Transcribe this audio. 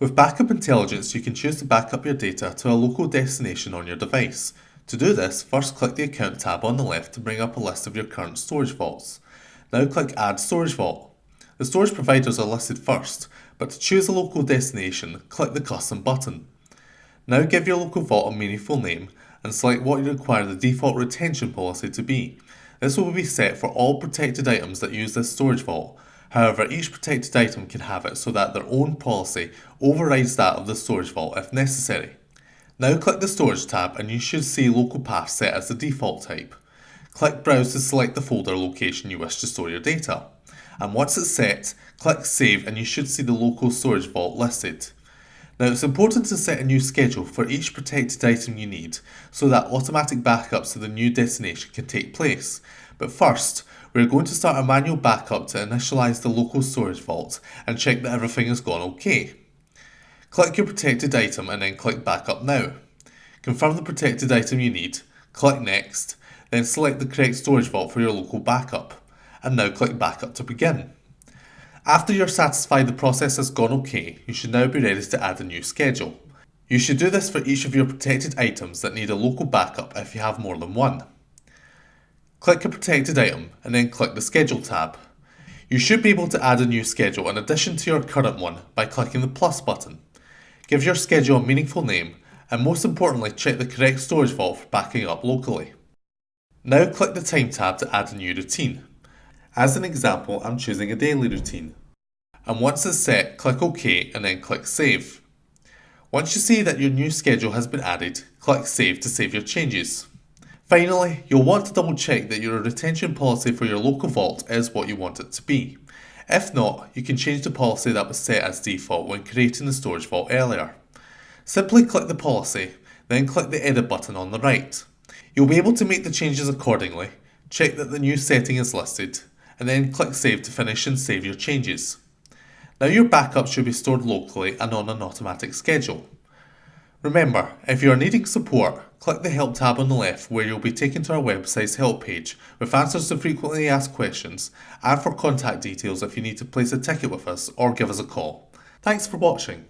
With Backup Intelligence, you can choose to backup your data to a local destination on your device. To do this, first click the Account tab on the left to bring up a list of your current storage vaults. Now click Add Storage Vault. The storage providers are listed first, but to choose a local destination, click the Custom button. Now give your local vault a meaningful name and select what you require the default retention policy to be. This will be set for all protected items that use this storage vault. However, each protected item can have it so that their own policy overrides that of the storage vault if necessary. Now click the Storage tab and you should see local path set as the default type. Click Browse to select the folder location you wish to store your data. And once it's set, click Save and you should see the local storage vault listed. Now it's important to set a new schedule for each protected item you need so that automatic backups to the new destination can take place. But first, we're going to start a manual backup to initialize the local storage vault and check that everything has gone okay. Click your protected item and then click Backup Now. Confirm the protected item you need, click Next, then select the correct storage vault for your local backup, and now click Backup to begin. After you're satisfied the process has gone okay, you should now be ready to add a new schedule. You should do this for each of your protected items that need a local backup if you have more than one. Click a protected item and then click the Schedule tab. You should be able to add a new schedule in addition to your current one by clicking the plus button. Give your schedule a meaningful name and most importantly check the correct storage vault for backing up locally. Now click the Time tab to add a new routine. As an example, I'm choosing a daily routine. And once it's set, click OK and then click Save. Once you see that your new schedule has been added, click Save to save your changes. Finally, you'll want to double check that your retention policy for your local vault is what you want it to be. If not, you can change the policy that was set as default when creating the storage vault earlier. Simply click the policy, then click the Edit button on the right. You'll be able to make the changes accordingly, check that the new setting is listed, and then click Save to finish and save your changes. Now your backup should be stored locally and on an automatic schedule. Remember, if you are needing support, click the Help tab on the left where you'll be taken to our website's help page with answers to frequently asked questions and for contact details if you need to place a ticket with us or give us a call. Thanks for watching.